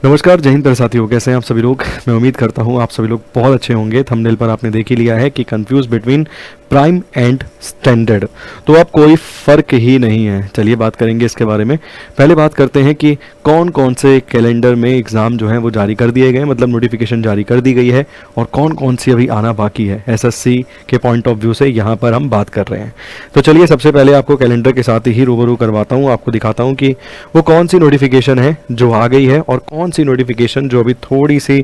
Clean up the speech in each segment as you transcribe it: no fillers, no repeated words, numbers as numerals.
नमस्कार, जय हिंद प्यारे साथियों। कैसे हैं आप सभी लोग। मैं उम्मीद करता हूं आप सभी लोग बहुत अच्छे होंगे। थंबनेल पर आपने देख ही लिया है कि confuse between prime and standard, तो अब कोई फ़र्क ही नहीं है। चलिए बात करेंगे इसके बारे में। पहले बात करते हैं कि कौन कौन से कैलेंडर में एग्ज़ाम जो है वो जारी कर दिए गए, मतलब नोटिफिकेशन जारी कर दी गई है, और कौन कौन सी अभी आना बाकी है एसएससी के पॉइंट ऑफ व्यू से यहाँ पर हम बात कर रहे हैं। तो चलिए सबसे पहले आपको कैलेंडर के साथ ही रूबरू करवाता हूँ, आपको दिखाता हूँ कि वो कौन सी नोटिफिकेशन है जो आ गई है और कौन सी नोटिफिकेशन जो अभी थोड़ी सी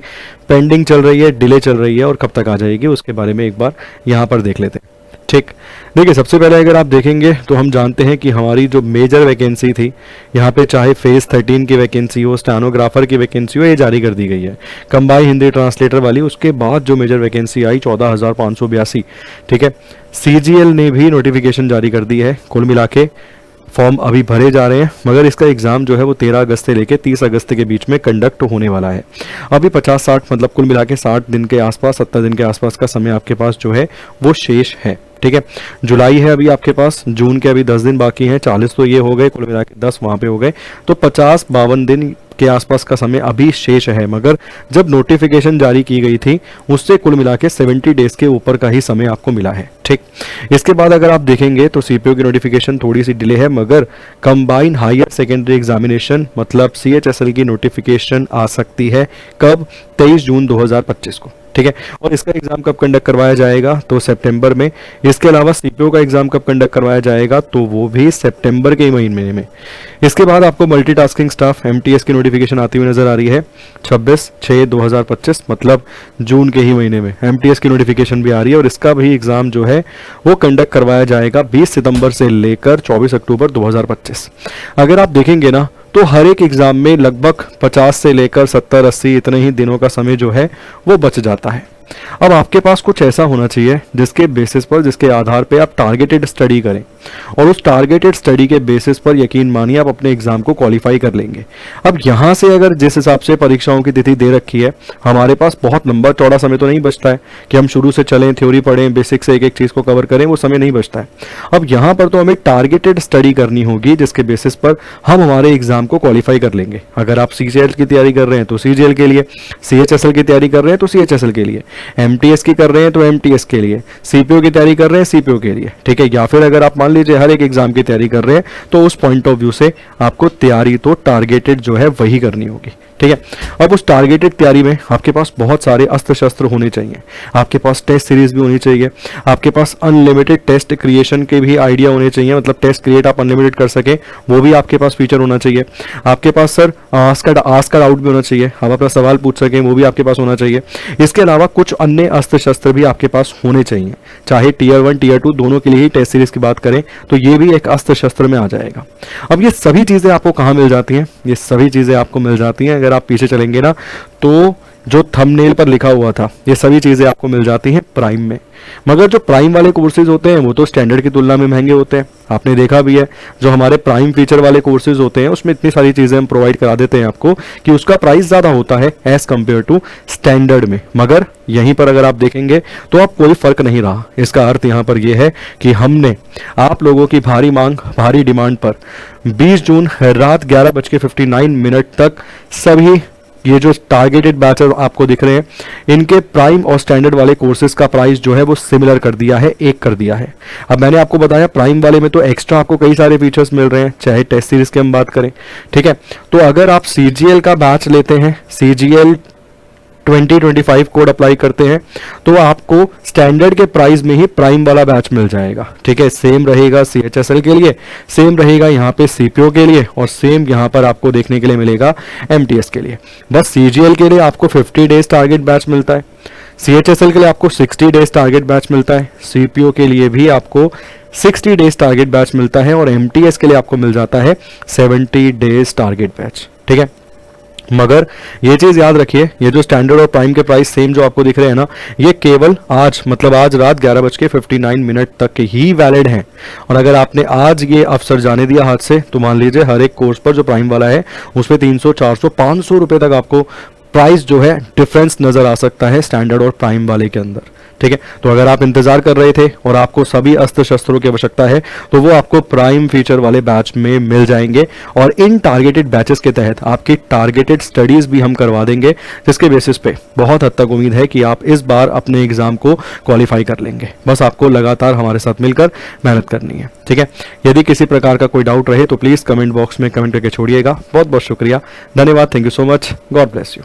पेंडिंग चल रही है, डिले चल रही है और कब तक आ जाएगी उसके बारे में एक बार यहाँ पर देख लेते हैं। ठीक, देखिए सबसे पहले अगर आप देखेंगे तो हम जानते हैं कि हमारी जो मेजर वैकेंसी थी यहाँ पे, चाहे फेज़ 13 की वैकेंसी हो, स्टेनोग्राफर की वैकेंसी हो, ये जारी कर दी गई है। कंबाइन हिंदी ट्रांसलेटर वाली, उसके बाद जो मेजर वैकेंसी आई 14,582। ठीक है, सीजीएल ने भी नोटिफिकेशन जारी कर दी है। कुल मिला के फॉर्म अभी भरे जा रहे हैं, मगर इसका एग्ज़ाम जो है वो 13 अगस्त से लेकर 30 अगस्त के बीच में कंडक्ट होने वाला है। अभी 50-60 मतलब कुल मिला के 60 दिन के आसपास, 70 दिन के आसपास का समय आपके पास जो है वो शेष है। ठीक है, जुलाई है अभी आपके पास, जून के अभी 10 दिन बाकी हैं। 40 तो ये हो गए, कुल मिला के 10 वहाँ पे हो गए, तो 50-52 दिन के आसपास का समय अभी शेष है। मगर जब नोटिफिकेशन जारी की गई थी उससे कुल मिला के 70 डेज के ऊपर का ही समय आपको मिला है। ठीक, इसके बाद अगर आप देखेंगे तो सीपीओ की नोटिफिकेशन थोड़ी सी डिले है, मगर कंबाइन हायर सेकेंडरी एग्जामिनेशन मतलब सीएचएसएल की नोटिफिकेशन आ सकती है कब, 23 जून 2025 को। ठीक है, और इसका एग्जाम कब कंडक्ट करवाया जाएगा, तो सितंबर में। इसके अलावा सीपीओ का एग्जाम कब कंडक्ट करवाया जाएगा, तो वो भी सितंबर के महीने में। इसके बाद आपको मल्टीटास्किंग स्टाफ एमटीएस की नोटिफिकेशन आती हुई नजर आ रही है 26/6/2025, मतलब जून के ही महीने में एमटीएस की नोटिफिकेशन भी आ रही है, और इसका भी एग्जाम जो है वो कंडक्ट करवाया जाएगा 20 सितंबर से लेकर 24 अक्टूबर 2025। अगर आप देखेंगे ना तो हर एक एग्जाम में लगभग 50 से लेकर 70-80 इतने ही दिनों का समय जो है वो बच जाता है। अब आपके पास कुछ ऐसा होना चाहिए जिसके बेसिस पर, जिसके आधार पे आप टारगेटेड स्टडी करें, और उस टारगेटेड स्टडी के बेसिस पर यकीन मानिए आप अपने एग्जाम को क्वालिफाई कर लेंगे। अब यहाँ से अगर जिस हिसाब से परीक्षाओं की तिथि दे रखी है, हमारे पास बहुत लंबा चौड़ा समय तो नहीं बचता है कि हम शुरू से चलें, थ्योरी पढ़ें, बेसिक से एक एक चीज़ को कवर करें, वो समय नहीं बचता है। अब यहाँ पर तो हमें टारगेटेड स्टडी करनी होगी जिसके बेसिस पर हम हमारे एग्जाम को क्वालिफाई कर लेंगे। अगर आप सीजीएल की तैयारी कर रहे हैं तो सीजीएल के लिए, सीएचएसएल की तैयारी कर रहे हैं तो सीएचएसएल के लिए, एमटीएस की कर रहे हैं तो एमटीएस के लिए, सीपीओ की तैयारी कर रहे हैं सीपीओ के लिए। ठीक है, या फिर अगर आप मान लीजिए हर एक एग्जाम की तैयारी कर रहे हैं तो उस पॉइंट ऑफ व्यू से आपको तैयारी तो टारगेटेड जो है वही करनी होगी। ठीक है, अब उस टारगेटेड तैयारी में आपके पास बहुत सारे अस्त्र शस्त्र होने चाहिए। आपके पास टेस्ट सीरीज भी होनी चाहिए, आपके पास अनलिमिटेड टेस्ट क्रिएशन के भी आइडिया होने चाहिए, मतलब टेस्ट क्रिएट आप अनलिमिटेड कर सके वो भी आपके पास फीचर होना चाहिए। आपके पास सर आस्क का डाउट भी होना चाहिए, आप अपना सवाल पूछ सकें, वो भी आपके पास होना चाहिए। इसके अलावा कुछ अन्य अस्त्र शस्त्र भी आपके पास होने चाहिए, चाहे टीयर 1 टीयर 2 दोनों के लिए ही टेस्ट सीरीज की बात करें तो ये भी एक अस्त्र शस्त्र में आ जाएगा। अब ये सभी चीज़ें आपको कहाँ मिल जाती हैं, ये सभी चीज़ें आपको मिल जाती हैं, अगर आप पीछे चलेंगे ना तो जो थंबनेल पर लिखा हुआ था ये सभी चीज़ें आपको मिल जाती हैं प्राइम में। मगर जो प्राइम वाले कोर्सेज होते हैं वो तो स्टैंडर्ड की तुलना में महंगे होते हैं, आपने देखा भी है। जो हमारे प्राइम फीचर वाले कोर्सेज होते हैं उसमें इतनी सारी चीज़ें हम प्रोवाइड करा देते हैं आपको कि उसका प्राइस ज़्यादा होता है एज़ कम्पेयर टू स्टैंडर्ड में। मगर यहीं पर अगर आप देखेंगे तो आप कोई फ़र्क नहीं रहा। इसका अर्थ यहाँ पर यह है कि हमने आप लोगों की भारी मांग, भारी डिमांड पर 20 जून रात 11:59 तक सभी ये जो टारगेटेड बैच आपको दिख रहे हैं इनके प्राइम और स्टैंडर्ड वाले कोर्सेज का प्राइस जो है वो सिमिलर कर दिया है, एक कर दिया है। अब मैंने आपको बताया प्राइम वाले में तो एक्स्ट्रा आपको कई सारे फीचर्स मिल रहे हैं, चाहे टेस्ट सीरीज की हम बात करें। ठीक है, तो अगर आप सीजीएल का बैच लेते हैं, सीजीएल 2025 कोड अप्लाई करते हैं तो आपको स्टैंडर्ड के प्राइस में ही प्राइम वाला बैच मिल जाएगा। ठीक है, सेम रहेगा सीएचएसएल के लिए, सेम रहेगा यहाँ पे सीपीओ के लिए, और सेम यहाँ पर आपको देखने के लिए मिलेगा एमटीएस के लिए। बस सीजीएल के लिए आपको 50 डेज टारगेट बैच मिलता है, सीएचएसएल के लिए आपको 60 डेज टारगेट बैच मिलता है, सीपीओ के लिए भी आपको 60 डेज टारगेट बैच मिलता है, और एमटीएस के लिए आपको मिल जाता है 70 डेज टारगेट बैच। ठीक है, मगर ये चीज़ याद रखिए, ये जो स्टैंडर्ड और प्राइम के प्राइस सेम जो आपको दिख रहे हैं ना, ये केवल आज मतलब आज रात 11:59 तक ही वैलिड हैं। और अगर आपने आज ये अवसर जाने दिया हाथ से तो मान लीजिए हर एक कोर्स पर जो प्राइम वाला है उस पर 300, 400, 500 रुपये तक आपको प्राइस जो है डिफरेंस नज़र आ सकता है स्टैंडर्ड और प्राइम वाले के अंदर। ठीक है, तो अगर आप इंतजार कर रहे थे और आपको सभी अस्त्र शस्त्रों की आवश्यकता है तो वो आपको प्राइम फीचर वाले बैच में मिल जाएंगे, और इन टारगेटेड बैचेस के तहत आपकी टारगेटेड स्टडीज भी हम करवा देंगे, जिसके बेसिस पे बहुत हद तक उम्मीद है कि आप इस बार अपने एग्जाम को क्वालिफाई कर लेंगे। बस आपको लगातार हमारे साथ मिलकर मेहनत करनी है। ठीक है, यदि किसी प्रकार का कोई डाउट रहे तो प्लीज कमेंट बॉक्स में कमेंट करके छोड़िएगा। बहुत बहुत शुक्रिया, धन्यवाद, thank you so much, God bless you.